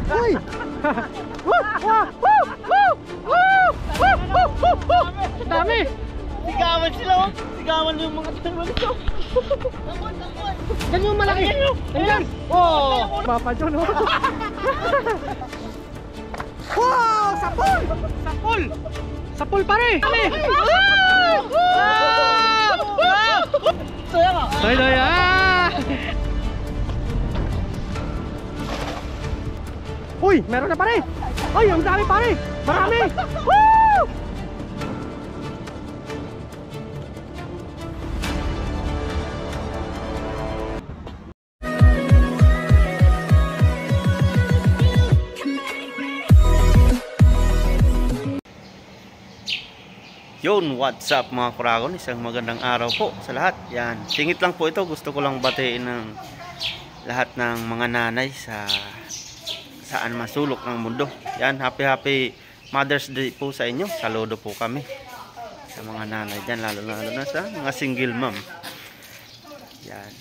Uy! Dami! Sigawan sila oh! Sigawan yung mga tayo nito! Yan yung malaki! Ayan! Oh! Papa John oh! Wow! Sapol! Sapol! Sapol pare! Dami! Saya nga! Doy! Uy! Meron na pare! Uy! Ang dami pare! Marami! Woo! Yun, what's up mga Kuragon? Isang magandang araw po sa lahat. Yan, singit lang po ito. Gusto ko lang batiin ng lahat ng mga nanay sa saan masulok ng mundo. Yan, happy Mother's Day po sa inyo. Saludo po kami sa mga nanay dyan, lalo na sa mga single mom. Yan.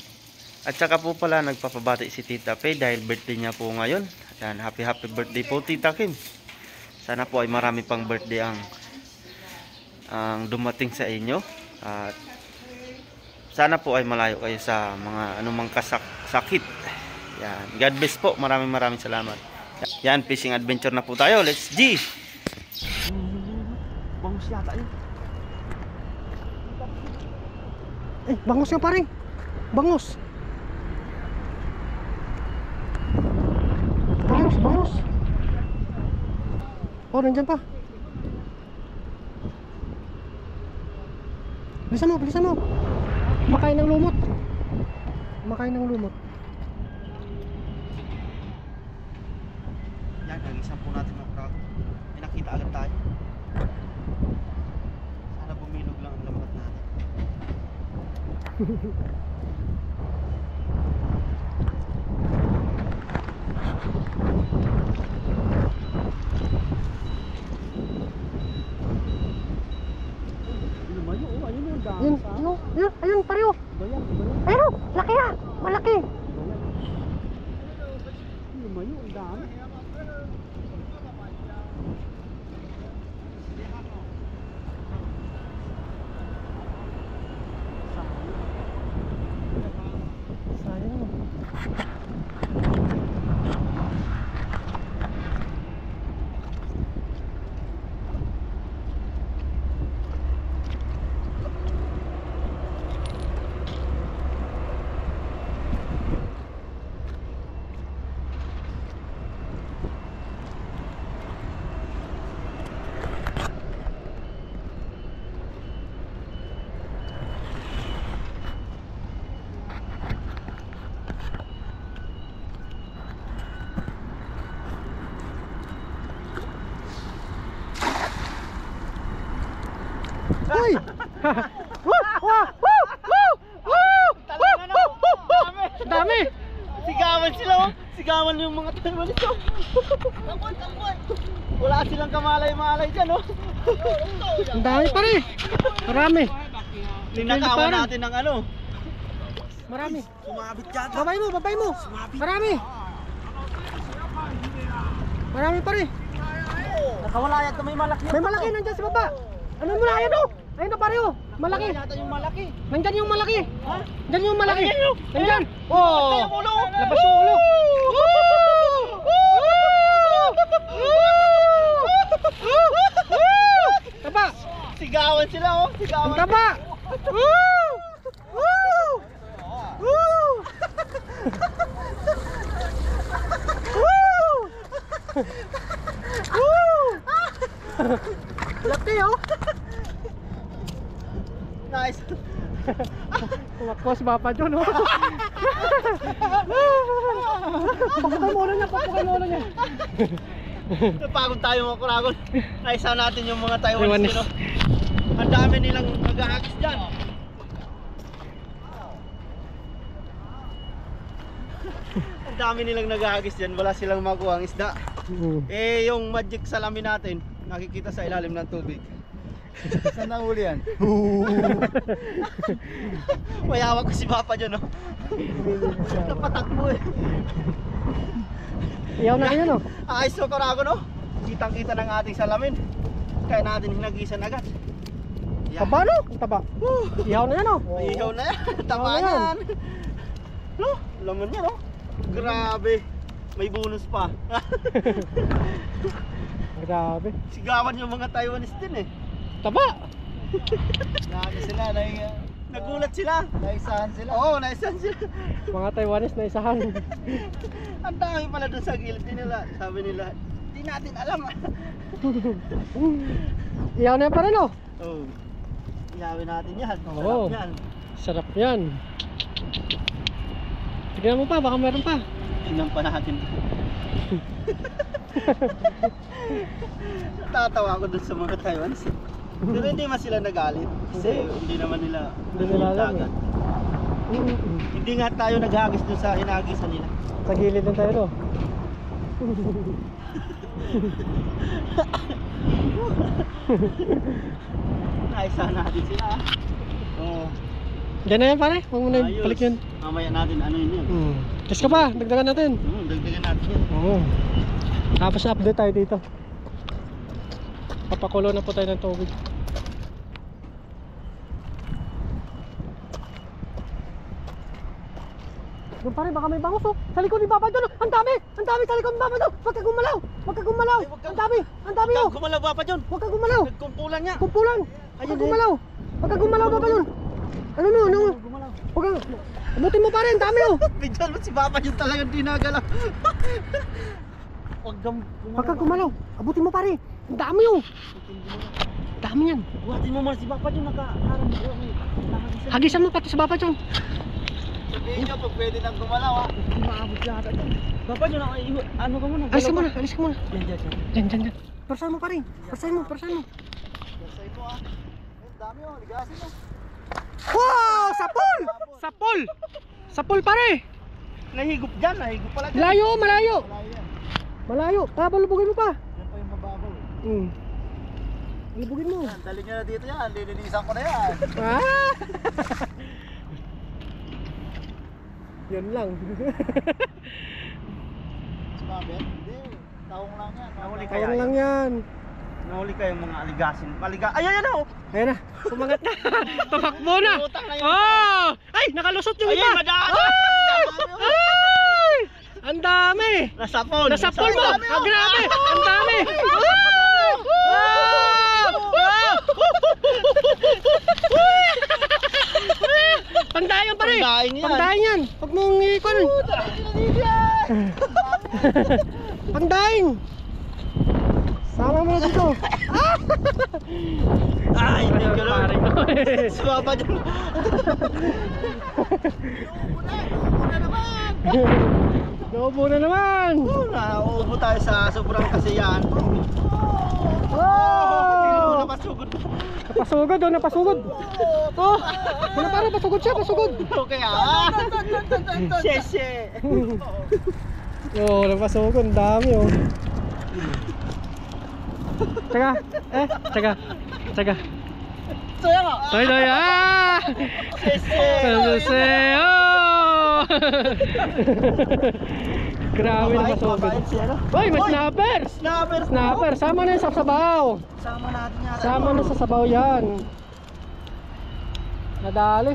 At saka po pala nagpapabati si Tita Faye dahil birthday niya po ngayon. Yan, happy birthday po Tita Kim. Sana po ay marami pang birthday ang dumating sa inyo at sana po ay malayo kayo sa mga anumang sakit. Yan, God bless po. Maraming salamat. Yan, fishing adventure na po tayo. Let's G. Bangus yata yun. Bangus nga pare! Bangus! Bangus! Oh, nandyan pa. Bilisan mo. Makain ng lumot. Yan, nagisan po natin mga Kuragon. May nakita agad tayo. Sana bumilog lang ang lambat natin. Ayun pare oh. Pero, laki ah. Malaki. Lumayo, ang dami. Sayang. Uy! Dami! Sigawan sila oh! Sigawan yung mga tayo nito! Tangkot! Wala silang kamalay-malay dyan oh! Ang dami pare! Marami! Ninakawan natin ng ano! Marami! Sumabit yata! Babay mo! Marami pare! Nakawala yata may malaki! May malaki nandyan sa baba! Ano mo na? Ayan o! Ayun na pare o! Malaki! Yata yung malaki! Nandyan yung malaki! Ha? Nandyan yung malaki! Ayan, Nandyan! Oh! Yung ulo! Labas yung ulo! Taba! Sigawan sila oh! Ang Sigawan! taba! Laki oh! Nice! Tumakbo si Papa John oh! Pagpukay mo ulo niya! Napagod tayo mga Kuragon! Naisa natin yung mga Taiwanese Taiwanese. no? Ang dami nilang nag-ahagis dyan! Ang dami nilang nag-ahagis dyan, wala silang makuha ang isda. Eh yung magic salamin natin nakikita sa ilalim ng tubig. Saan nahuli yan? Mayawak ko si Papa dyan oh. Napatakbo eh. Iyaw na kayo, no? Ayos na Korago, no? Kitang-kita ng ating salamin. Kaya natin hinagisan agad. Yan. Taba, no? Ang taba. Iyaw na yan, no? Ihaw na yan. Tama Ihaw na yan. yan. No? Laman niya, no? Grabe. May bonus pa. Grabe. Sigawan yung mga Taiwanese din eh. Taba! Grabe sila. Nagulat sila. Naisahan sila. Oo, naisahan sila. Mga Taiwanese na isahan. Ang dami pala doon sa gilid nila. Sabi nila, di natin alam. Iyaw na yan pa rin, no? Oo. Iyawin natin yan. Oo. Sarap yan. Sarap yan. Tignan mo pa, baka meron pa. Tingnan pa natin. Natatawa ako dun sa mga Taiwanese. Pero hindi man sila nagalit. Kasi hindi naman nila Hindi nila alam, agad. Hindi nga tayo naghagis dun sa hinagisan nila. Sa gilid lang tayo, no? Naisahan natin sila. Oo. Diyan na yan, pare. Huwag mo na Ayos. balik yun. Mamaya natin ano yun. Kiss ka pa, dagdagan natin. Dagdagan natin yan. Oo. Tapos update tayo dito. Papakulo na po tayo ng tubig. Doon pare, baka may bangus, oh. Sa likod ni Papa doon, oh. Ang dami! Ang dami sa likod ni Papa doon! Huwag ka gumalaw! Huwag ka gumalaw! Ay, wag ka- Ang dami! Ang dami, oh! Gumalaw ba pa dyan? Huwag ka gumalaw! Nagkumpulan niya. Kumpulan! Huwag ka Ayun, gumalaw! Huwag ka gumalaw, Papa doon! Ano no? Ano? Gumalaw. Huwag kang... Abutin mo pare, ang dami, oh! Bigyan mo si Papa yung talagang dinagalaw. Huwag kang Huwag ka gumalaw! Abutin mo pare! Ang dami, oh! Ang dami yan! Buhatin mo muna si Papa yung nakaharap mo. Hagisan mo pati sa Papa Chong! Sabihin niyo pag pwede nang gumalaw ha. Maabot yata dyan. Papa yun ano ka muna? Alis ka muna! Alis ka muna! Yan. Diyan. Persahan mo pare! Persahan mo! Kasay mo ha. Ang dami oh, ligasin mo. Wow! Sapol! Sapol! Sapol pare! Nahigop dyan, nahigop pala dyan. Malayo! Malayo! Malayo yan. Malayo! Lubugin mo pa! Yan pa yung mababaw. Lubugin mo! Yan, dali nyo na dito yan. Lilinisan ko na yan. Ah! Yun lang. Sumabit? Hindi. Taong lang yan. Nahuli Kaya lang yan. Nahuli kayong mga aligasin. Ayan oh! Ayan na. Sumangat na. Tumakbo na. Lutang na yun. Oh! Ay! Nakalusot yung iba. Ayun, madaan! Ay! Ang dami! Nasapol! Nasapol mo! Ah, grabe! Ang dami! Pandayan pare! Pandayan yan. Pandayan yan! Huwag mong ikon! Pandayan! Sama mo na dito! Ay, hindi ka lang. Sumapa dyan. Naubo na naman! Nauubo tayo sa sobrang kasiyahan. Oh! Napasugod. Napasugod, oh, napasugod! Oh! Ano pare, pasugod siya, pasugod! Okay Sheshe. Oh, napasugod, ang dami oh. Tsaka, tsaka. Saya nga. Toy, ah! Sheshe. Oh! Grabe na pasugod. Mabait siya, no? Hoy, may snapper! Snapper. Snapper, sama na yun sa sabaw. Sama natin yan. Sama na sa sabaw yan. Nadali.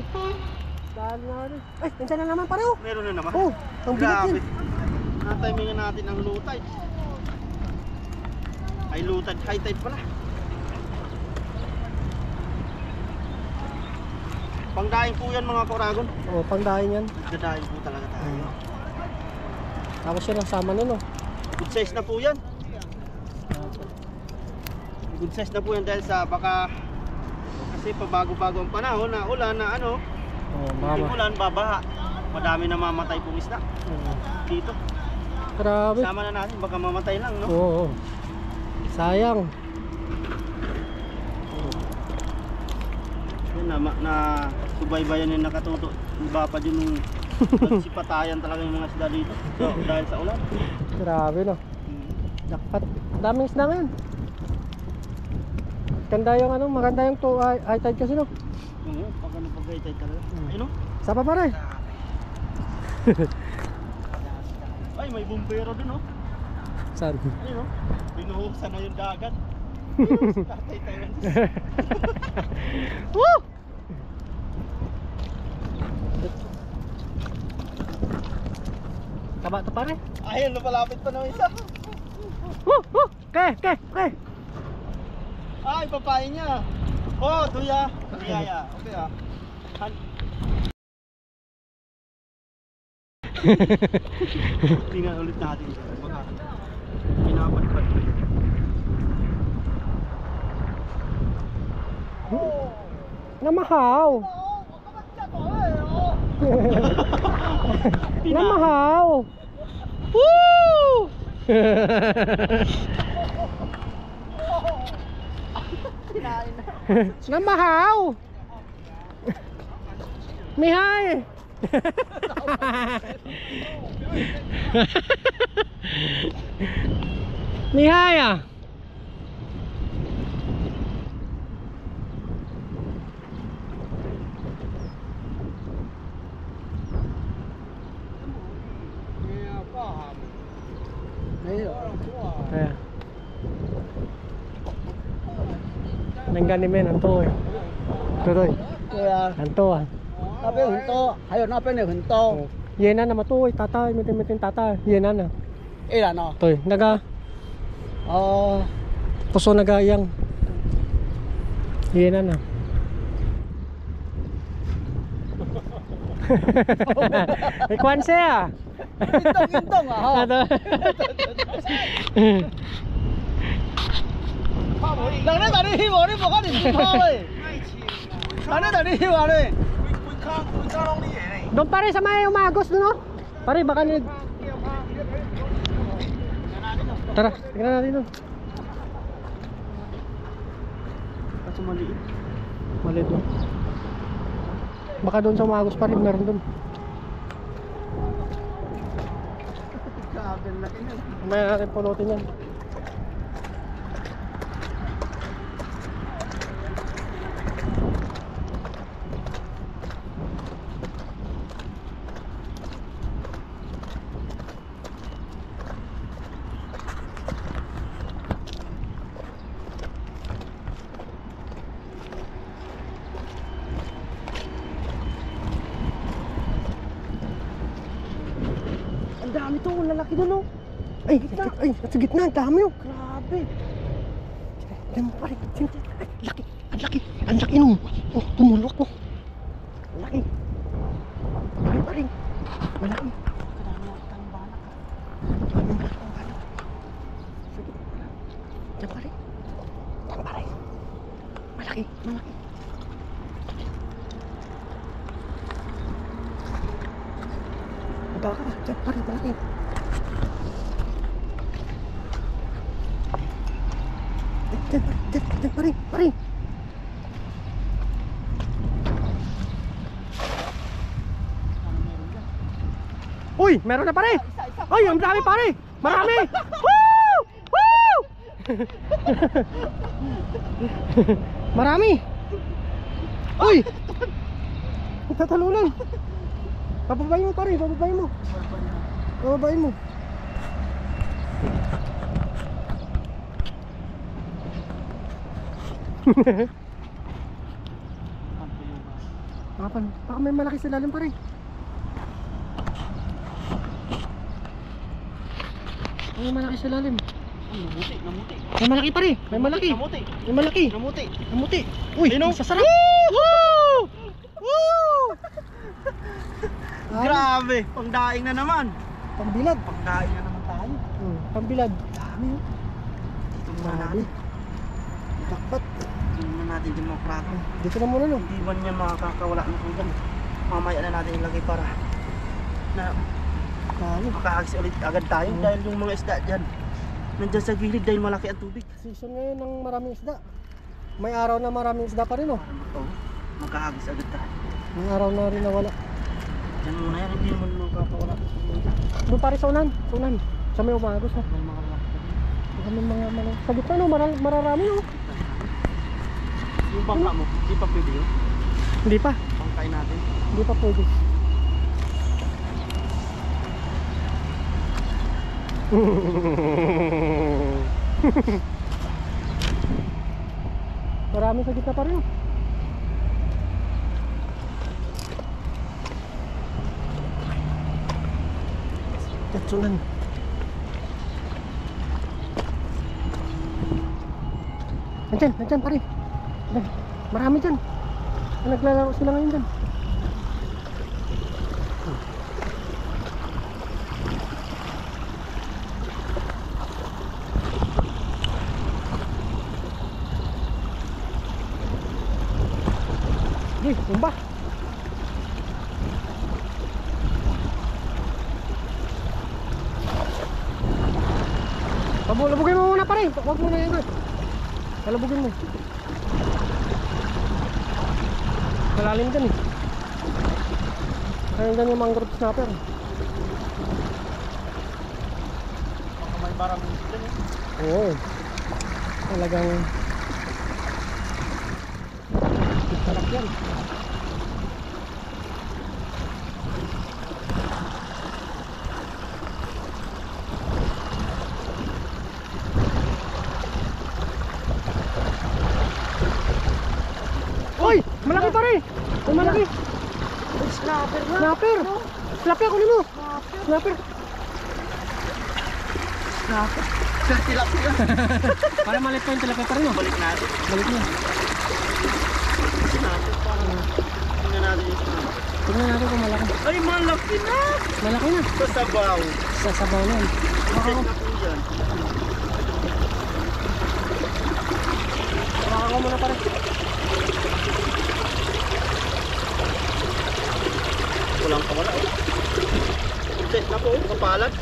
Dali na rin. Ay, nandiyan na naman pareho. Meron na naman. Oh, ang bigat Grabe. yun. Natimingan natin ang low tide. Ay low tide, high tide pala. Pangdaing po yan mga Koragon. Oh, pangdahin yan. Dadaing po talaga tayo. Tapos yan ang sama nun oh. Good size na po yan. Good size na po yan dahil sa baka kasi pabago-bago ang panahon na ulan na ano. Oh, Yung mama. ulan, babaha. Madami na mamatay pong isda dito. Grabe. Sama na natin, baka mamatay lang, no? Oo. Sayang. Yan na subaybayan yung nakatuto. Iba pa din yung nagsipatayan talaga yung mga isda dito. So, dahil sa ulan. Grabe no. Dapat. Daming isda ngayon. Ganda yung ano, maganda yung high tide kasi no. Oo, pag ano pag-high talaga. Ayun, no? Isa pa pare. Ay, may bumbero dun, no? Saan? Ayun, binuhuksan na yung dagat. Si Tatay Taiwan. Woo! Taba to pare. Ayun, napalapit pa naman isa. Woo! Woo! Okay. Ay, papain niya. Oh, tuya. Tuya. Okay ah. Tingnan ulit natin. Baka pinapadpad pa yun. Namahaw. Namahaw. Woo! Namahaw. Mihay. Mihay ah. Kaya. Nanggan ni men anto eh. Tuloy. 对啊， Anto ah. 那边很多，还有那边也很多。 Yenan na matuoy tatay mitin tatay. Yenan na. 一然哦， Toy naga 哦， puso naga yang. Yenan na. Ikuan siya. 运动啊哈。 Ato. 人咧同你翕喎，你無可能唔拍咧。人咧同你翕話咧。 Doon pare sa may umagos doon oh. Pare baka ni. Tara, tingnan natin doon. Kaso maliit. Maliit doon. Baka doon sa umagos pare meron doon. Grabe na ina. May natin pulutin yan. Ang dami to, lalaki doon oh. Ay, sa gitna, ang dami oh. Grabe. Tignan mo pare, ang laki nung. Oh, tumulok oh. Ang laki. Pare, malaki. Diyan pare. Malaki. Baka, diyan pare, malaki. Diyan pare. Uy, meron na pare. Ay, ang dami pare. Marami. Woo! Woo! Marami. Uy! Tatalunan. Papabayin mo pare, papabayin mo. Papabayin mo. Baka may malaki sa lalim pare. May malaki sa lalim. Namuti. May malaki pare. May malaki. Namuti. May malaki. Namuti. Uy, Sino? sasarap. Woo! Woo! Grabe, pangdaing na naman. Pambilad. Pangdaing na naman tayo. Pambilad. Dami oh. Dito muna natin. Takpat. Dito muna natin yung mga krako. Dito na muna no. Hindi man niya makakawala ng hanggang. Mamaya na natin ilagay para na makahagis ulit agad tayo dahil yung mga isda dyan nandyan sa gilid dahil malaki ang tubig. Season ngayon ng maraming isda. May araw na maraming isda pa rin oh. Oo, makahagis agad tayo. May araw na rin nawala. Dyan muna yan, hindi naman makakawala. Doon pare sa unan. Sa may umagos ha. May mga lalaki. Baka may mga sa gitna no, mararami oh. Yung bangka mo, hindi pa pwede yun. Hindi pa. Bangkain natin. Hindi pa pwede. Marami sa gitna pa rin. Tatsunan. Nandyan pare. Marami dyan. Naglalaro sila ngayon dyan. Tumba. Labugin mo muna pare. Huwag mo na yan. Labugin mo. Malalim dyan eh. Kaya dyan yung mangrove snapper. Baka may barang dyan eh. Oo. Talagang sarap yan. Oy! Malaki pare! Ay, malaki! Snapper na! Snapper! Snapper, kunin mo! Snapper! Snapper! Tilapia! Para malit pa yung tilapia pa rin oh. Balik natin. Balik na. Snapper parang tingnan natin yung snapper. Tingnan natin kung malaki. Ay, malaki na! Malaki na. Sa sabaw. Sa sabaw na yan. Check na po yan. Hawakan ko muna pare. Walang kawala eh. Check na po, kapalat.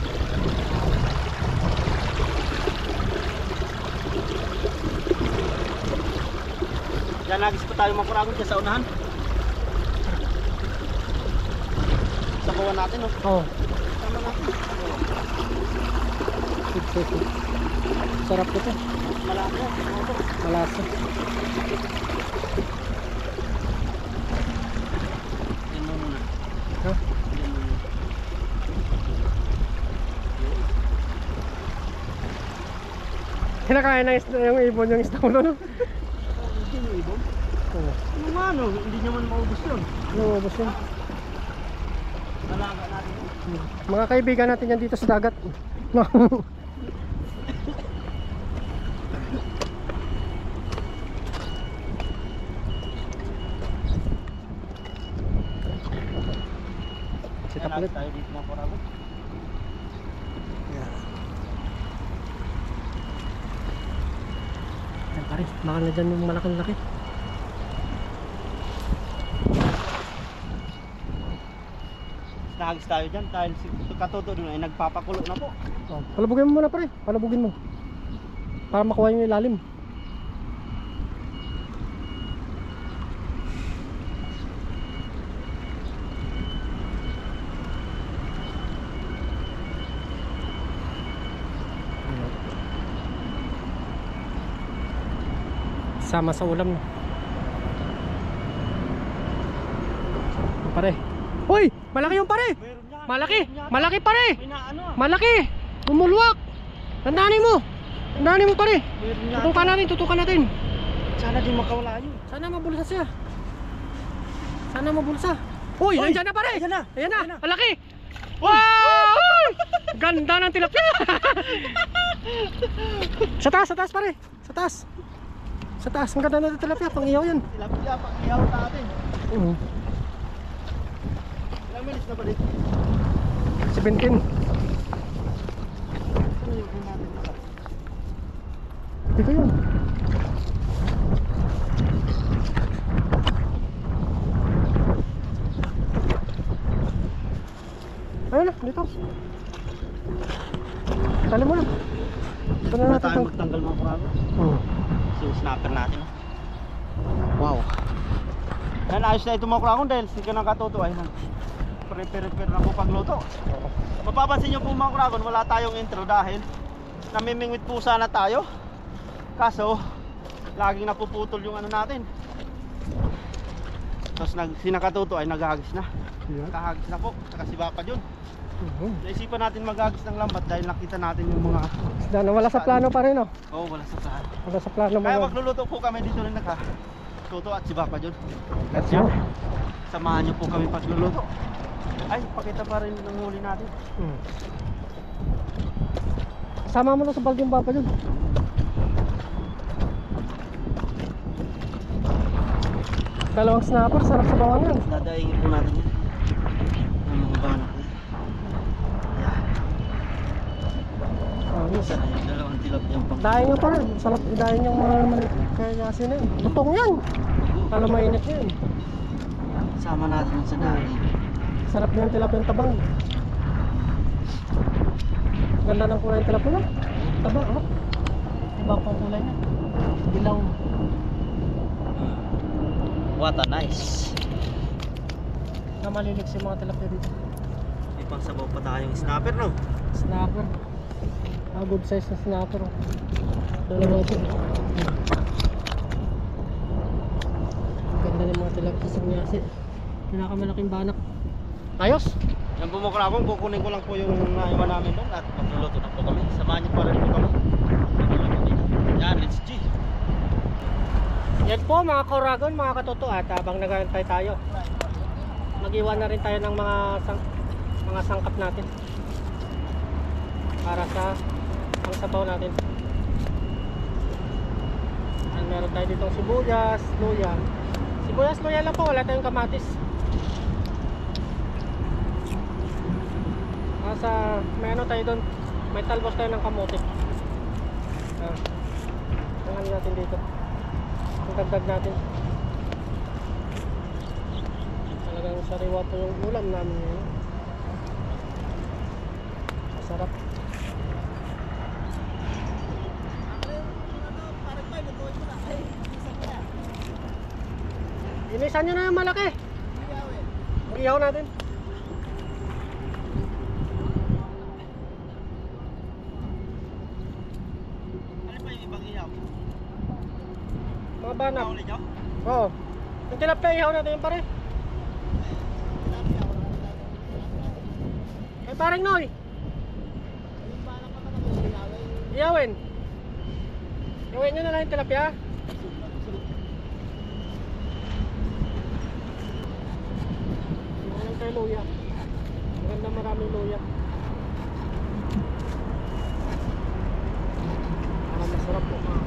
Yan, nagis pa tayo makuragod dyan sa unahan. Sabawan natin oh. Oo. Tama natin. Sige. Sarap ito. Malaki oh. Malasa. Yan mo muna. Ha? Yan mo muna. Kinakain ng isda yung ibon yung isda ulo no? Hindi mo ibon. Oo. Ano nga no, hindi naman maubos yun. Lumabas yun. Nalaga natin yun. Mga kaibigan natin yan dito sa dagat. Sit up ulit. Tayo dito makuragod. Yan pare, baka na dyan yung malaking laki. Nahagis tayo dyan dahil si Katoto doon ay nagpapakulo na po. Oh, palabugin mo muna pare, palabugin mo. Para makuha yung ilalim. Sama sa ulam. Pare. Hoy, malaki yung pare. Meron yan. Malaki, Meron yan. malaki pare. May na ano ah. Malaki. Umulwak. Tandaanin mo. Tandaanin mo pare. Meron yan. Tutukan natin. Sana di makawala yun. Sana mabulsa siya. Sana mabulsa. Uy, Uy, nandiyan na pare. ayan na. Ayan na. Ayan na. Malaki. Wow! Ganda ng tilapia. Sa taas pare. Sa taas. Sa taas, ang ganda ng tilapia, pang ihaw yan. Tilapia, pag-ihaw natin. Ilang minutes na ba dito? 17. Ano yung natin dito? Dito yun. Ayun na, dito. Tali mo na. Ito na Wala natin. tayong magtanggal mga kurago. Yung snapper natin oh. Wow. Yan, ayos na ito mga kurago dahil si Kanang Katoto ay prepare na po pagluto. Mapapansin nyo po mga kurago, wala tayong intro dahil namimingwit po sana tayo. Kaso laging napuputol yung ano natin. Tapos si Katoto ay naghahagis na. Yeah. Kahagis na po, saka si Bapa yun. Naisipan natin mag-agis ng lambat dahil nakita natin yung mga Isda na wala sa plano pa rin, oh. wala sa plano. Wala sa plano Kaya mga. magluluto po kami dito rin Toto at si Bapa John. Let's go. Samahan niyo po kami pagluluto. Ay, pakita pa rin ng huli natin. Sama mo na sa balde yung Papa dun. Dalawang snapper, sarap sa bawang yan. Dadaingin po natin yan. Yung mga banak na. Yan. Isa na yung dalawang tilapia pang. Dahin nyo pa rin. Sarap idahin yung mga maliit. Kaya yasin na yun. Tutong yan. Kala mainit yan. Sama natin sa dahil. Sarap yung tilapia yung tabang. Ganda ng kulay ng tilapia. Taba, oh. Iba pang kulay na. Dilaw. What a nice. Na malilig si mga tilapia dito. May pang sabaw pa tayong snapper, no? Snapper. Good size na snapper. Dalawa ito. Ganda ng mga tilapia sa nyasi. Pinakamalaking banak. Ayos! Yan po mga akong kukunin ko lang po yung naiwan namin doon at magluluto na po kami. Samahan niyo pa rin po kami. Yan, let's G. Yan po mga Koragon, mga katoto, at habang nag-aantay tayo, mag-iwan na rin tayo ng mga sangkap natin para sa pangsabaw natin. At meron tayo ditong sibuyas, luya. Sibuyas, luya lang po, wala tayong kamatis. Sa may ano tayo doon, may talbos tayo ng kamote. Ang ano natin dito, ang dagdag natin. Talagang sariwa po yung ulam namin ngayon. Masarap. Inisan nyo na yung malaki. Mag-ihaw natin. Mga banak. Oo. Yung tilapia, ihaw natin yung pare. Ay parang Noy. Ihawin. Ihawin nyo na lang yung tilapia. Ihawin tayo luya. Maganda maraming luya. Para masarap po mga.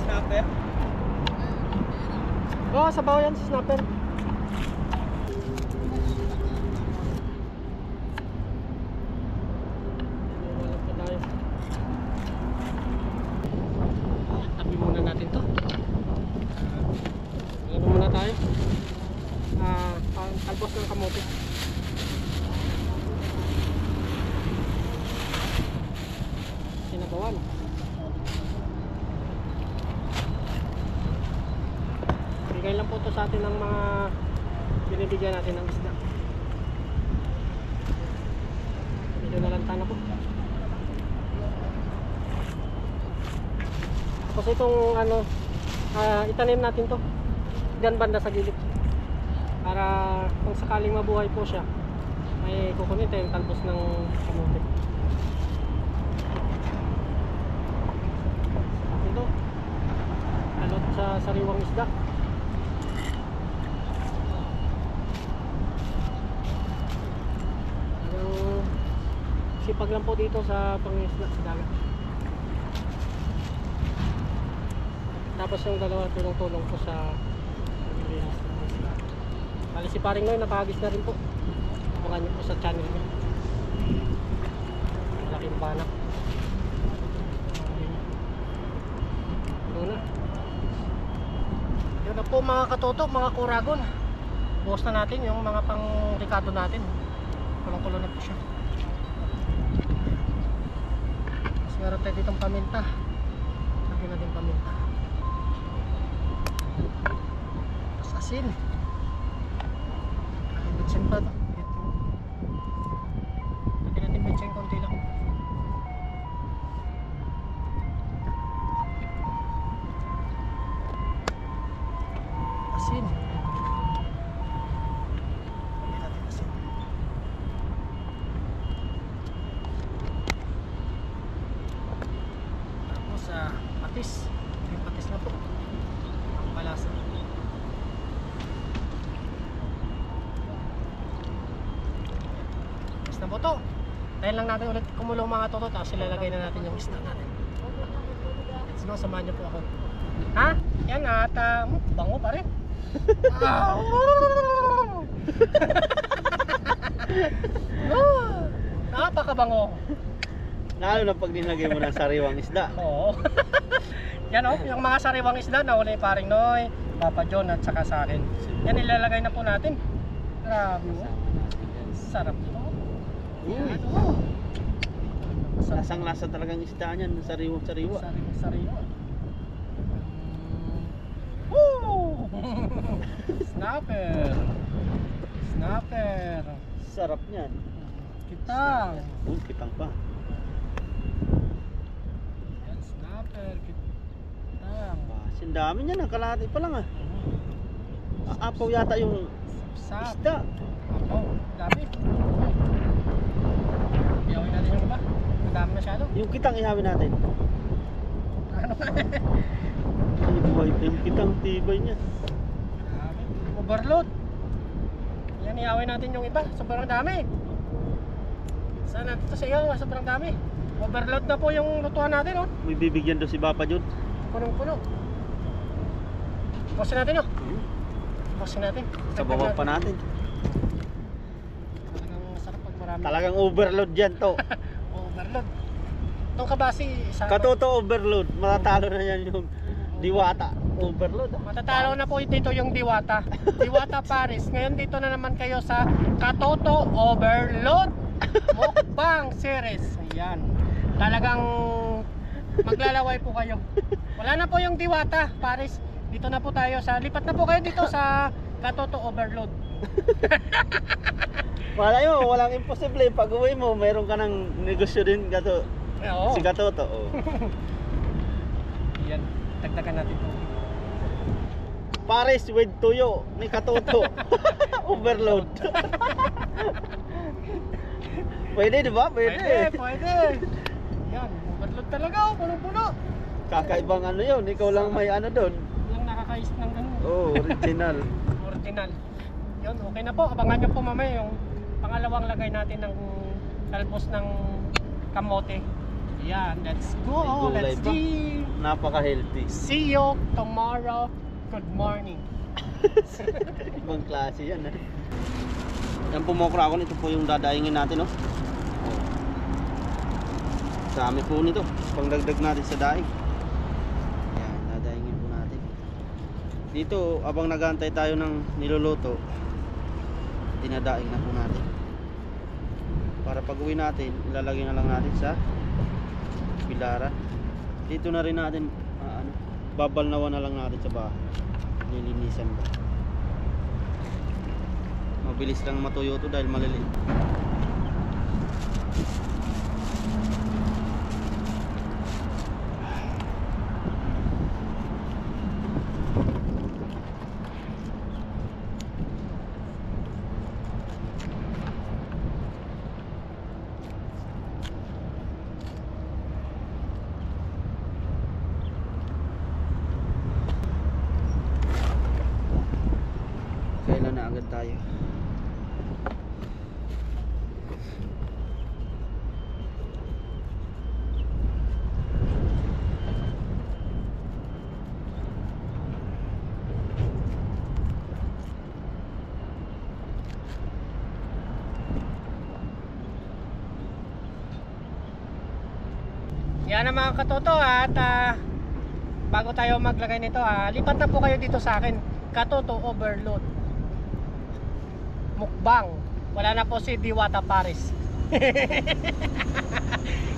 Snapper? Oo, sabaw yan si snapper. Walang pa tayo. Tabi muna natin to. Ano muna tayo? Talbos ng kamote. Sinabawan. Bigay lang po ito sa atin ng mga binibigyan natin ng isda. Medyo nalantana po. Tapos itong ano, itanim natin to diyan banda sa gilid. Para kung sakaling mabuhay po siya, may kukunin tayong talbos ng kamote. Ito, alot sa sariwang isda. Sipag lang po dito sa pangisda sa dagat. Tapos yung dalawa tulong-tulong po sa paglilinis ng isda. Bali si paring Noy nakahagis na rin po. Abangan nyo po sa channel niya. Malaking banak. Ito na. Yun na po mga katoto, mga Koragon. Buhos na natin yung mga pang ricado natin. Kulong-kulong na po siya. Meron tayo ditong paminta. Lagyan natin paminta. Tapos asin. Bitsin pa ito. Lagyan natin bitsin konti lang. asin. Lagyan natin asin. Tapos patis. Yung patis na po. Ang malasa. Patis na po to. Tayo lang natin ulit kumulong mga toto. Tapos ilalagay na natin yung isda natin. Let's go, samahan niyo po ako. Ha? Yan at bango pa rin. Napakabango. Lalo na pag nilagay mo ng sariwang isda. Oo. Yan o, yung mga sariwang isda na uli paring Noy, Papa John at saka sa akin. Yan ilalagay na po natin. Grabe mo. Sarap ito. Yan o. Lasang lasa talagang isda niyan, sariwa-sariwa. Sariwa. Woo! Snapper. Snapper. Sarap niyan. Kitang. Kitang pa. Yan, snapper. Kitang. Ang dami niyan, ang kalahati pa lang ah. Aapaw yata yung Sap. isda. Apaw. Dami. Iyawin natin yung iba. Madami masyado. Yung kitang ihawin natin. Ano? Ay, buhay pa yung kitang, tibay niya. Dami. Overload. Yan, iyawin natin yung iba. Sobrang dami. Sana dito sa iyo, sobrang dami. Overload na po yung lutuan natin, oh. May bibigyan daw si Papa John. Punong-puno. Posin natin, oh. Posin natin. Sa baba pa natin. Talagang masarap pag marami. Talagang overload yan to. Overload. Itong kabasi, isa. Katoto overload. Matatalo na yan yung diwata. Overload. Matatalo na po dito yung Diwata. Diwata Paris. Ngayon dito na naman kayo sa Katoto Overload Mukbang Series. Ayan. Talagang maglalaway po kayo. Wala na po yung Diwata Paris. Dito na po tayo sa lipat na po kayo dito sa Katoto Overload. Malay mo, walang imposible. Pag uwi mo, meron ka ng negosyo din gato. Oo. Si Katoto. Oh. Ayan. Dagdagan natin po. Paris with tuyo ni Katoto. Overload. Pwede, di ba? Pwede. Yan. Overload talaga. Oh. Puno-puno. Kakaibang ano yun. Ikaw lang may ano doon. Lang nakakais ng ganun. Oh, original. Original. Yun, okay na po. Abangan nyo po mamaya yung pangalawang lagay natin ng talbos ng kamote. Yan, let's go. May gulay Let's pa. see. Napaka-healthy. See you tomorrow. Good morning. Ibang klase yan eh. Yan po mga krakon, ito po yung dadaingin natin, oh. Dami po nito. Pangdagdag natin sa daing. Yan, dadaingin po natin. Dito, abang nagantay tayo ng niluluto, dinadaing na po natin. Para pag uwi natin, ilalagay na lang natin sa pilaran. Dito na rin natin babalnawan na lang natin sa bahay. Nilinisan ba. Mabilis lang matuyo to dahil maliliit. Kailan na agad tayo. Yan ang mga katoto at bago tayo maglagay nito, lipat na po kayo dito sa akin. Katoto Overload Mukbang. Wala na po si Diwata Paris.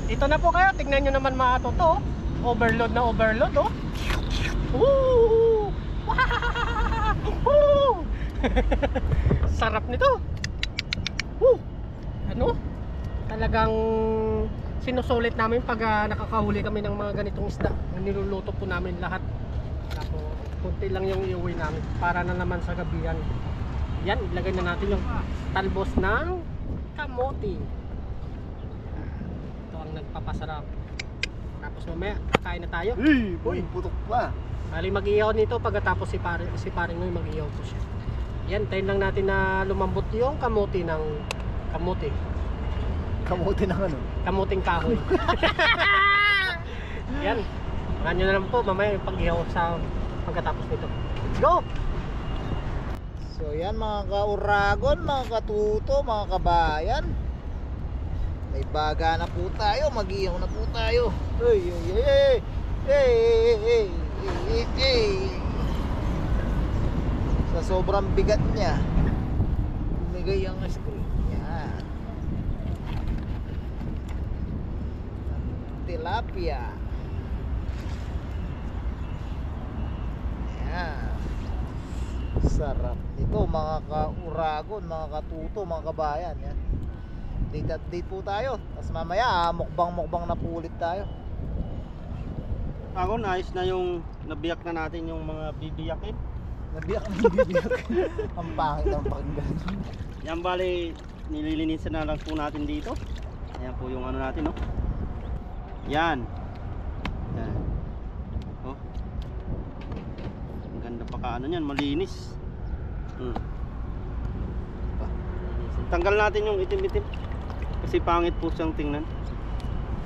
Dito na po kayo. Tignan nyo naman mga katoto. Overload na overload, oh. Woo! Woo! Sarap nito. Woo! Ano? Talagang sinusulit namin pag nakakahuli kami ng mga ganitong isda. Niluluto po namin lahat. Tapos Kunti lang yung iuwi namin para na naman sa gabihan. Yan, ilagay na natin yung talbos ng kamote. Ito ang nagpapasarap. Tapos mamaya, kain na tayo. Uy, putok pa. Bali mag-ihaw nito pagkatapos si paring Noy mag-ihaw po siya. Yan, tayo lang natin na lumambot yung kamote ng kamote. Kamuti ng ano? Kamuting kahoy. Yan. Mga nyo na lang po mamaya yung pag-ihaw sa pagkatapos nito. Let's go! So yan mga ka-Uragon, mga katuto, mga kabayan. May baga na po tayo, mag-ihaw na po tayo. Sa sobrang bigat niya, bumigay ang screen. Yan. Tilapia. Yan. Sarap nito mga ka-Uragon, mga katuto, mga kabayan. Yan. Date at date po tayo. Tapos mamaya mukbang na po ulit tayo. Ako, nice na yung nabiyak na natin yung mga bibiyakin. Nabiyak na bibiyak. Ang pangit ang pakinggan. Yan bali, nililinisan na lang po natin dito. Ayan po yung ano natin, no? Yan. Yan. Oh. Ang ganda pa kaano yan, malinis. Tanggal natin yung itim-itim. Kasi pangit po siyang tingnan.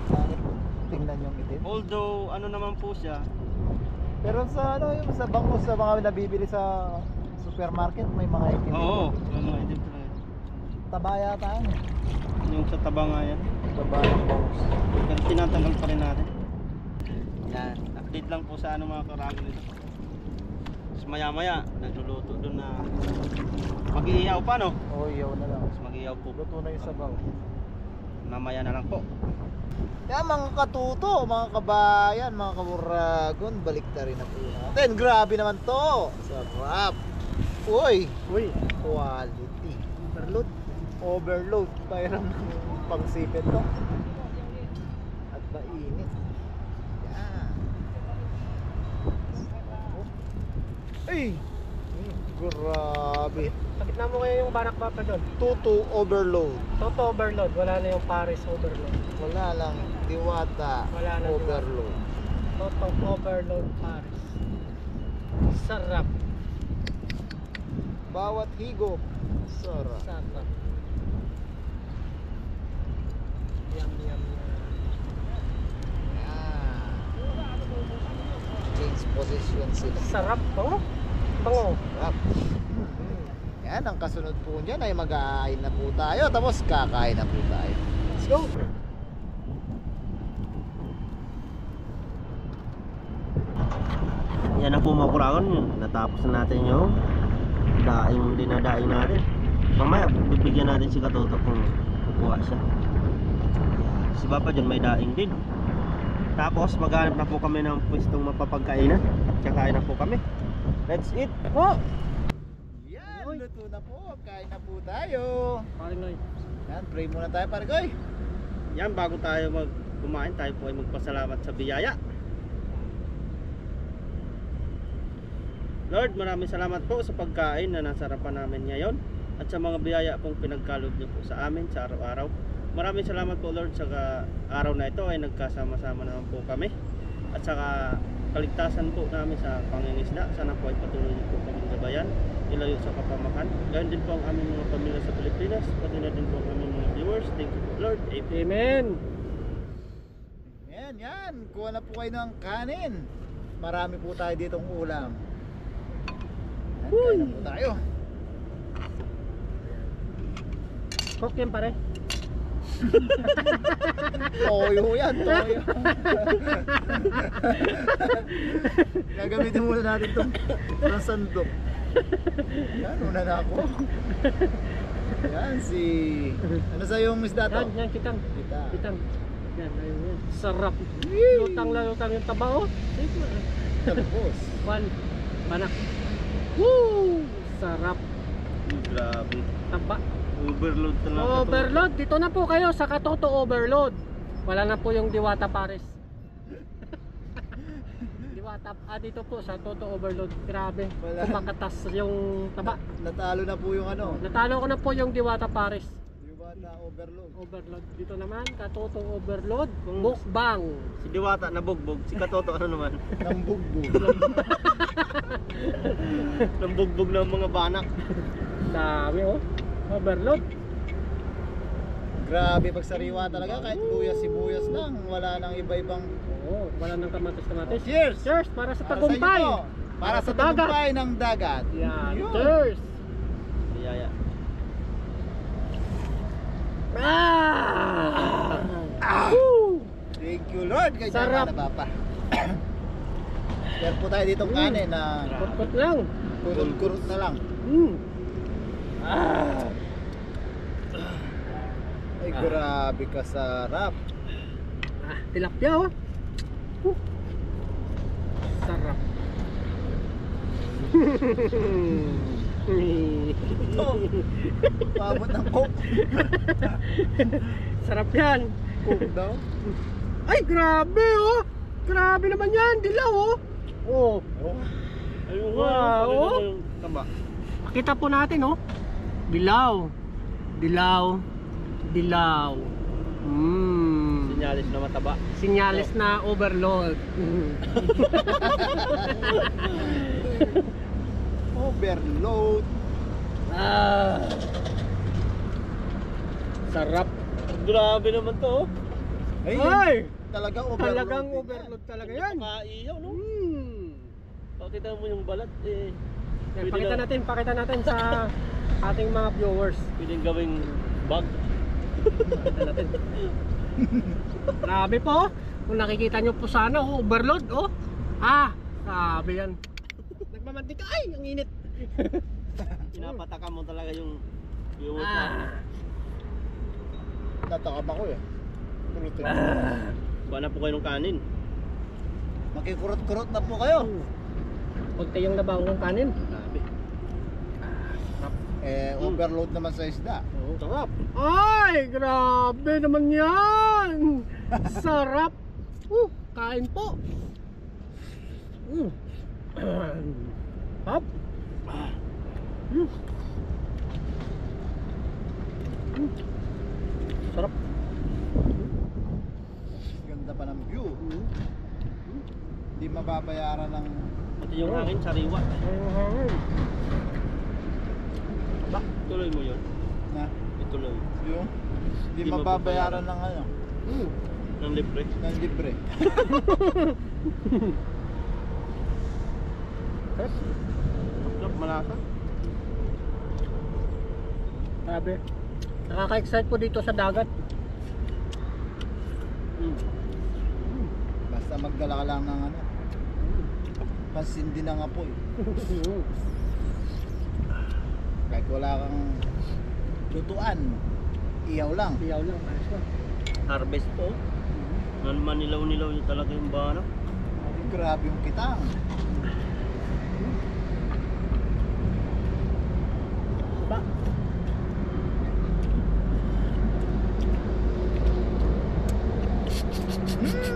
Pangit tingnan yung itim. Although, ano naman po siya. Pero sa ano yung sa bangko sa mga nabibili sa supermarket may mga itim. Oo, yung mga itim talaga. Taba yata yan. Yung sa taba nga yan. Taba ng bangus. Pero tinatanggal pa rin natin. Yan, update lang po sa ano mga karago nito. Tapos maya maya, nagluluto doon na mag-iihaw pa, no? Oh, yaw na lang. Tapos mag-iihaw po. Luto na yung sabaw. Mamaya na lang po. Yan mga katuto, mga kabayan, mga ka-Uragon, balik na rin na po natin. Grabe naman to. Sarap. Uy, Uy, quality. Overload. Mayroon ng pangsipit to. At mainit. Yan. Ay! Grabe. sakit na mo kayo yung barak bapa doon. Tutu overload. Toto overload, wala na yung Paris overload. Wala lang diwata. Wala na Overload. Toto overload Paris. Sarap. Bawat higop. Sarap. Sarap. Yum, yum, yum. Yan. Change position sila. Sarap, bango. Bango. Sarap. Yan, ang kasunod po niyan ay mag-aain na po tayo. Tapos kakain na po tayo. Let's go. Yan ang po mga kuragon. Natapos na natin yung dinadaing natin. Mamaya bibigyan natin si Katoto kung kukuha siya. Si Papa dyan may daing din. Tapos maghanap na po kami ng pwestong mapapagkainan. Kakain na po kami. Let's eat. Oh! Yan, luto na po. Kain na po tayo. Paring Noy. Yan, pray muna tayo pare koy. Yan, bago tayo kumain, tayo po ay magpasalamat sa biyaya. Lord, maraming salamat po sa pagkain na nasarapan namin ngayon at sa mga biyaya pong pinagkaloob niyo po sa amin sa araw-araw. Maraming salamat po Lord sa araw na ito ay nagkasama-sama naman po kami at sa kaligtasan po namin sa pangingisda. Sana po ay patuloy niyo po kaming gabayan, ilayo sa kapamakan. Gayon din po ang aming mga pamilya sa Pilipinas, pati na din po ang aming mga viewers. Thank you po Lord. Amen. Amen. Yan, yan. Kuha na po kayo ng kanin. Marami po tayo ditong ulam. Yan, kain na po tayo. Cook yan pare. Toyo yan, toyo. Gagamitin muna natin itong sandok. Yan, una na ako. Yan, si... Ano sa yung isda to? Yan, kitang. Kita. Kitang. Yan, ayun yan. Sarap. Lutang yung taba oh. Tapos. One. Banak. Woo! Sarap. Grabe. Taba. Overload talaga. Overload. Dito na po kayo sa Katoto Overload. Wala na po yung Diwata Pares. Diwata Dito po sa Toto Overload. Grabe. Wala. Kumakatas yung taba. Natalo na po yung ano. Natalo ko na po yung Diwata Paris. Diwata Overload. Overload. Dito naman, Katoto Overload. Kung- Mukbang. Si Diwata nabugbog, si Katoto ano naman? Nambugbog. Nambugbog ng mga banak. Dami oh. Overload. Grabe pagsariwa talaga kahit luyas sibuyas lang. Wala nang iba-ibang. Oo, wala nang kamatis-kamatis. Cheers! Cheers para sa Para sa tagumpay. inyo po. Para sa dagat. tagumpay ng dagat. Yan. Yun. Cheers. Yaya. Woo! Thank you Lord. Kaya Sarap. na papa. Meron po tayo ditong kanin na Kurkut lang. kurot-kurot na lang. Ay grabe kasarap. Tilapia oh. Sarap. Ito. Pabot ng coke. Sarap yan. Coke daw. Ay, grabe oh. Grabe naman yan. Dilaw oh. Oh. Ayun Wow. yung taba. Pakita po natin oh. Dilaw. Dilaw. Dilaw. Sinyalis na mataba. Sinyalis na overload. Overload. Sarap. Grabe naman to. Ay, Ay! talagang overload. Talagang din overload talaga yan. Kaiyaw no? Hmm. Pakita mo yung balat eh. Yan, pakita natin sa ating mga viewers. Pwedeng gawing bag. Pakita natin. Grabe po. Kung nakikita nyo po sana, oh, overload, oh. Grabe yan. Nagmamantika, ay, ang init. Pinapataka mo talaga yung viewers na. Natakam ako eh. Kurot Kuha na po kayo ng kanin. Makikurot-kurot na po kayo. Kunti yung nabaw ng kanin. Grabe. Overload naman sa isda. Sarap. Ay, grabe naman yan. Sarap. Kain po. Hop. Sarap. Ganda pa ng view. Hindi mababayaran ng Pati yung hangin, sariwa. Ba, tuloy mo yun. na Ituloy. yung hindi Hindi mababayaran ng ano, Ng libre. ng libre. Sarap, malasa. Grabe. Nakaka-excite po dito sa dagat. Basta magdala ka lang ng ano, pansindi ng apoy. Kahit wala kang lutuan, iyaw lang. Piyaw lang. Ayos na. Harvest po. Manilaw-nilaw yung talaga yung banak. Grabe yung kitang. Diba?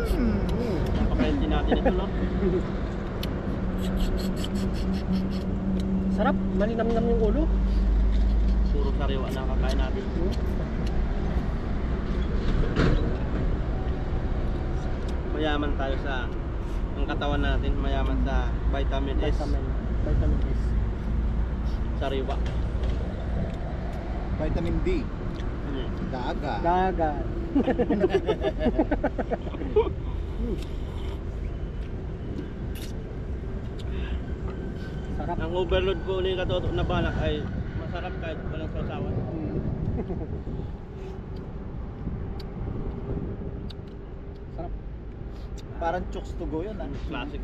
Napakain din natin ito, no? Sarap. Malinamnam yung ulo. Puro sariwa na kakain natin. Mayaman tayo sa ang katawan natin, mayaman sa vitamin S. Vitamin S. Sariwa. Vitamin D, Hmm. daga. Dagat. Sarap. Ang overload po ni Katoto na banak ay masarap kahit walang sausawan. Sarap. Parang chokes to go yun ah. Classic.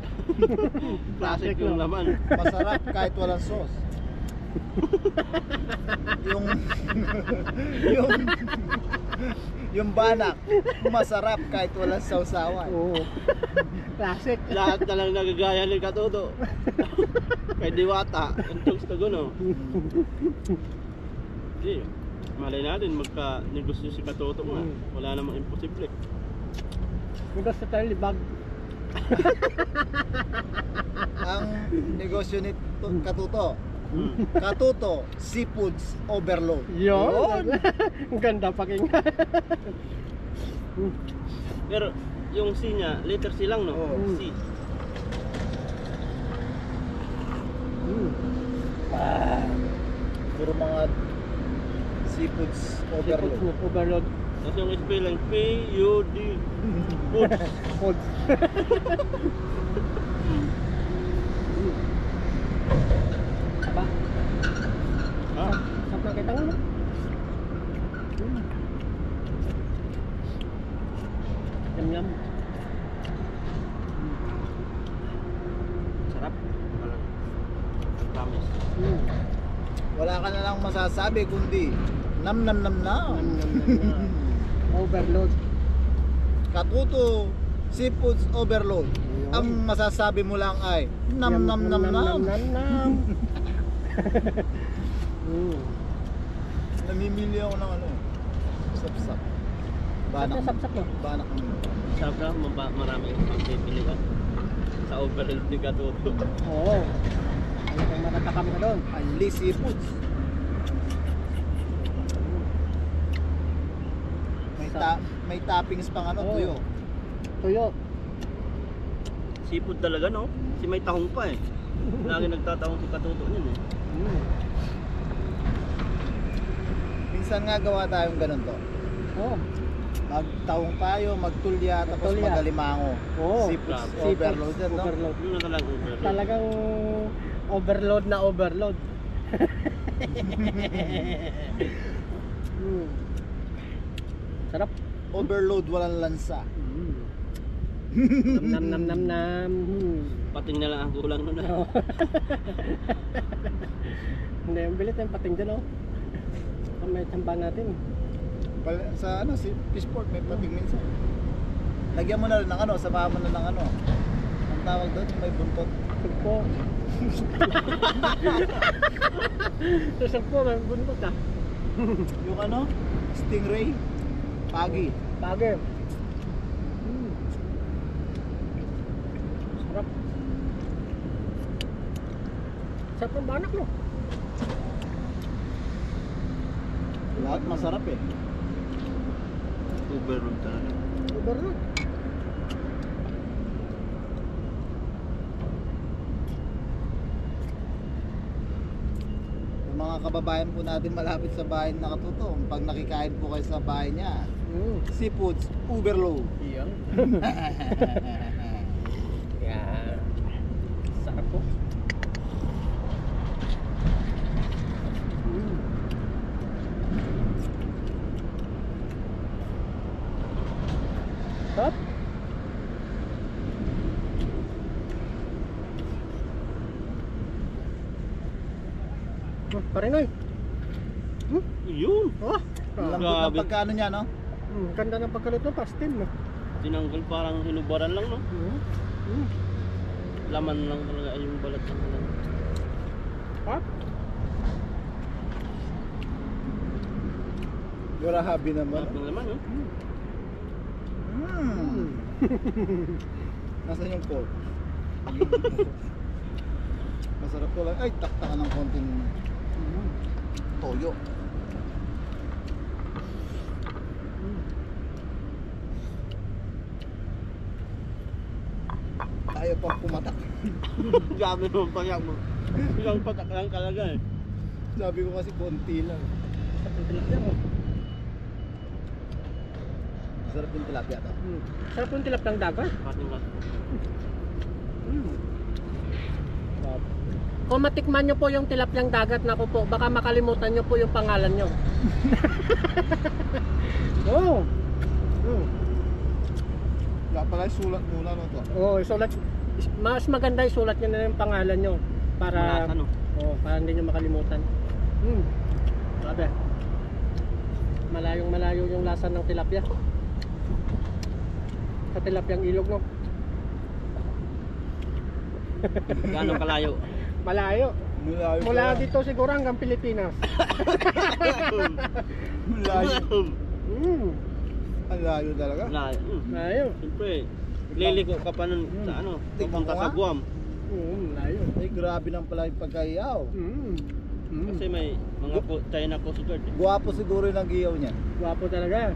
Classic yung laman. Masarap kahit walang sauce. yung yung yung banak masarap kahit walang sausawan. Oo. Classic. Lahat na lang nagagaya ni Katoto. Kay Diwata, ang chokes to go, no? Hindi. Malay natin magka-negosyo si Katoto nga. Wala namang imposible. May gusto tayo libag. Ang negosyo ni Katuto. Hmm. Katuto Seafoods Overload. Yun. Ang ganda pakinggan. Pero yung C niya, letter C lang, no? Oo. C. Puro mga Seafoods Overload. Overload. Tapos yung spelling P-U-D. Foods. Food. Apa? Ha? Sampai kita mo. Yum yum. Sarap. Walang promise. Wala ka na lang masasabi kundi nam nam nam nam. Overload. Katuto Seafoods Overload. Ang masasabi mo lang ay nam nam nam nam. nam. Namimili ako ng ano. Sapsap. Banak. Sapsap mo. Banak mo. Sabra, marami ang pipili ka. Sa overload ni Katuto. Oo. Ano kang matatakam ka doon? Unli Seafoods. May toppings pang ano, Oo. tuyo. Tuyo. Seafood talaga, no? Si may tahong pa eh. Lagi nagtatahong si Katuto niyan eh. Minsan nga gawa tayong ganun to. Oo. Magtawong tayo, magtulya, tapos Magtulya. magalimango. Oo. Seafoods Seafoods Overload yan, no? Overload. Yun na talaga overload. Talagang overload na overload. Sarap. Overload, walang lansa. Nam nam nam nam. Pating na lang ang kulang nun ah. Oo. Hindi, ang bilit yung pating dyan, oh. May tsamba natin. Sa ano, si Fishport may pating minsan. Lagyan mo na rin ng ano, samahan mo na ng ano. Ang tawag doon, yung may buntot. Sugpo. Sa sugpo, may buntot ah. Yung ano, stingray, pagi. Bagay. Sarap. Sarap ng banak, no? Lahat masarap eh. Overload talaga. Overload. Yung mga kababayan po natin malapit sa bahay na Katuto, pag nakikain po kayo sa bahay niya, Seafoods Overload. Iya. Ya. Sarap po. Sarap. Parinoy. Yun! Oh, Ang lambot ng Grabe. pagkaano niya, no? ganda ng pagkaluto, pastil, no? Tinanggal parang hinubaran lang, no? Mm. Laman lang talaga ay yung balat ng lang. Sarap. Grabe naman. Sarap ng laman, no? Nasaan yung pork? Masarap to lang. Ay, taktakan ng konting toyo. Tayo pang pumatak. Grabe naman pangyak mo. Isang patak lang talaga eh. Sabi ko kasi konti lang. Sarap yung tilapia to. Sarap yung tilap ng dagat. Pating lang. Kung matikman nyo po yung tilapyang dagat na po, baka makalimutan nyo po yung pangalan nyo. Oo. Wala pala sulat muna no to. Oo, isulat. Mas maganda isulat nyo na yung pangalan nyo. Para, Malasa, no? para hindi nyo makalimutan. Grabe. Malayong malayo yung lasa ng tilapia. Sa tilapyang ilog, no? Gaano kalayo? Malayo. Mula dito siguro hanggang Pilipinas. Malayo. Ang layo talaga. Layo. Malayo. Siyempre, Liliko ka pa nun sa ano, Tignan papunta mo sa nga. Guam. Layo. Ay, grabe nang pala yung pagkayaw. Kasi may mga China Coast Guard eh. Guwapo siguro yung nag-iyaw niya. Gwapo talaga.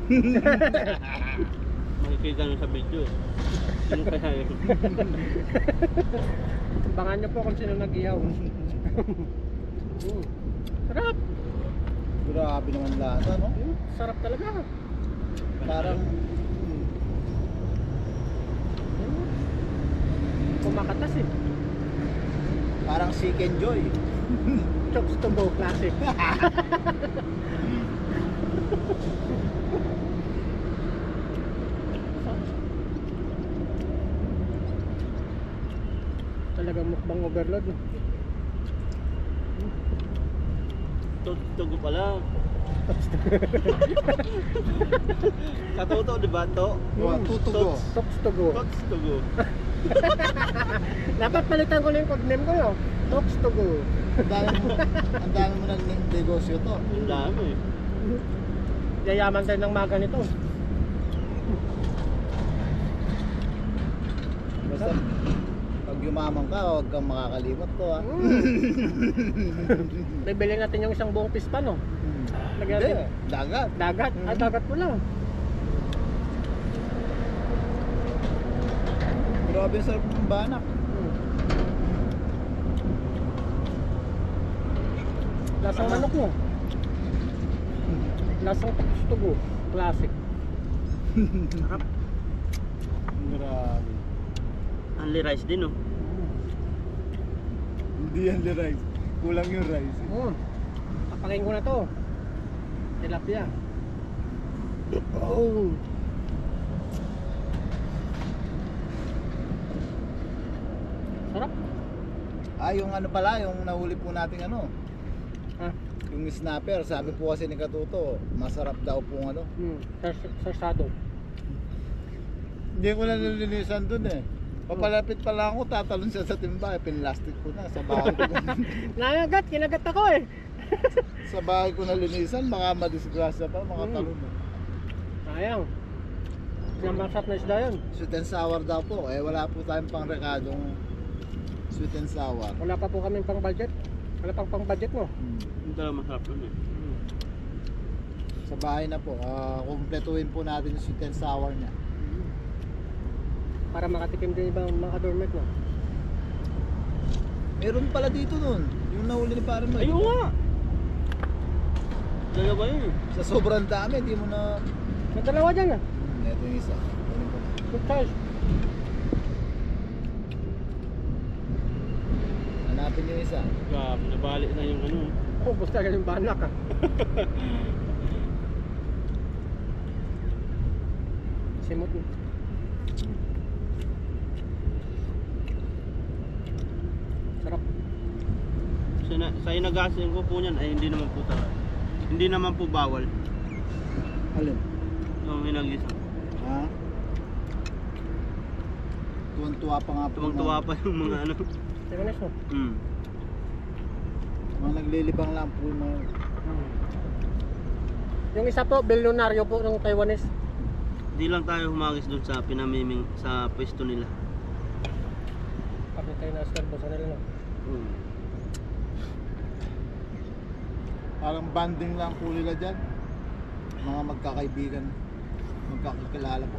Makikita nyo sa video eh. Sino kaya yun? Bangan niyo po kung sino nag-ihaw. Sarap. Grabe naman lasa, no? Sarap talaga. Parang Kumakatas eh. parang chicken joy. Chops to go classic. Talagang mukbang overload. Tugo pala. Katuto, di ba? To? Tutugo. Chops to go. Tots tugo. Dapat palitan ko na yung codename ko yun. Chops to go. Ang dami mo ng negosyo to. Ang dami eh. Yayaman tayo ng maga nito. Basta pag yumaman ka, huwag kang makakalimot to, ha. Bibili natin yung isang buong pispa, no? Lagyan Hindi, natin. dagat. Dagat. Ay, dagat po lang. Grabe yung sarap ng banak. Lasang manok mo. Lasang tugo. Classic. Sarap. Grabe. Only rice din oh. Hindi yan the rice. Kulang yung rice. Papakain ko na to. Tilapia. Oh. Sarap. Yung ano pala, yung nahuli po nating ano, Ah, yung snapper, sabi po kasi ni Katuto, masarap daw po ano. sarsado. Hindi ko na nilinisan dun eh. Papalapit pa lang ako, tatalon siya sa timba, pinlastic ko na sa bahay ko. Nangagat, kinagat ako eh. Sa bahay ko na linisan, baka madisgrasya pa, makatalon eh. Sayang. Masarap na isda yun. Sweet and sour daw po, wala po tayong pang rekadong sweet and sour. Wala pa po kaming pang budget. Wala pang pang budget mo. Yung talaga masarap dun eh. Sa bahay na po, kumpletuhin po natin yung sweet and sour niya. Para makatikim din ibang mga dormet mo. Meron pala dito nun, yung nahuli ni Parang Mike. Ayun nga! Dalawa yun eh. Sa sobrang dami, di mo na... May dalawa dyan ah. Ito yung isa. Kunin ko na. Good size. Hanapin yung isa. Grabe, nabalik na yung ano. Oh, basta yung banak ah. Simot mo. Sarap. Sa inagasin ko po niyan ay hindi naman po talaga. Hindi naman po bawal. Alin? Yung inagisa. Ha? Tuwan-tuwa pa nga po. Tuwang-tuwa pa yung mga ano. Taiwanese mo. Mga naglilibang lang po yung mga... Yung isa po, bilyonaryo po ng Taiwanese. Hindi lang tayo humagis doon sa pinamiming sa pwesto nila. Kapit tayo na askarbo sa nila no. Parang banding lang po nila dyan. Mga magkakaibigan. Magkakakilala po.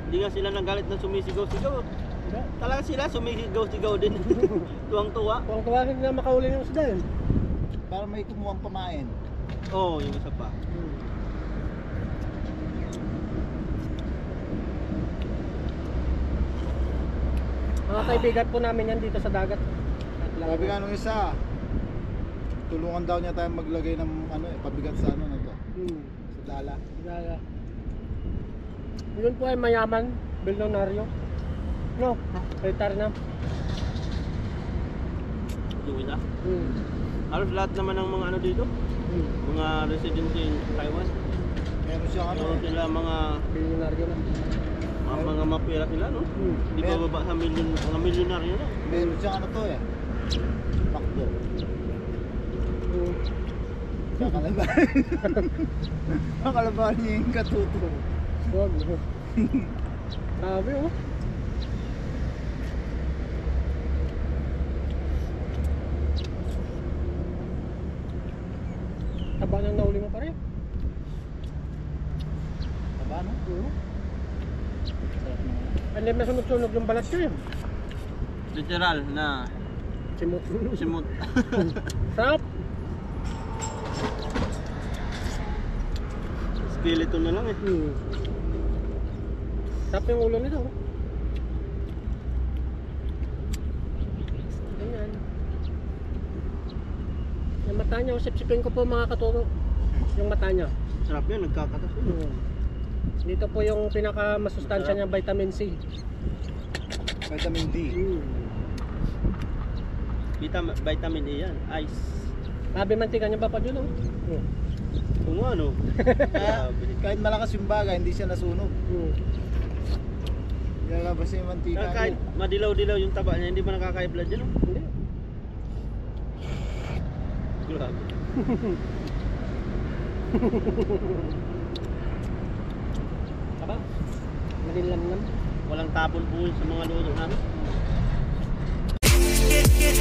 Hindi nga sila nanggalit na sumisigaw-sigaw. Talaga sila sumisigaw-sigaw din. Tuwang-tuwa. Kung tawagin na makauli ng isda yun. Para may kumuhang pamain. Oo, yung isa pa. Mga kaibigan po namin yan dito sa dagat. Sabi nga nung isa, tulungan daw niya tayo maglagay ng ano, pabigat sa ano na to. Sa dala. Dala. Yun po ay mayaman, bilyonaryo. No, retire na. Yung isa. Halos lahat naman ng mga ano dito, mga residente in Taiwan. Meron siyang ano, Meron sila mga Bilyonaryo na. mga mapira sila, no? Di ba baba sa mga milyonaryo na? meron siyang ano to eh. Pakbo. Kakalabahan. Kakalabahan niya yung katuto. Wag. Grabe oh. Taba nang nahuli mo pa rin. Taba, no? Hindi na sunog-sunog yung balat ko yun. Literal na Simot. simot. Sarap. Skeleton na lang eh. Sarap yung ulo nito. Ganyan. Yung mata niya, sipsipin ko po mga katuro. Yung mata niya. Sarap yun, nagkakatas yun. Dito po yung pinaka masustansya niya, vitamin C. Vitamin D. Vitamin E yan, ice. Sabi mantika niya ba pa dyan oh? Kung ano. Kaya, kahit malakas yung baga, hindi siya nasunog. Lalabas niya yung mantika. Kahit madilaw-dilaw yung taba niya, hindi ba nakaka-blood yan? Hindi. Grabe. Aba, malinlamnam. Walang tapon po sa mga luto namin. Get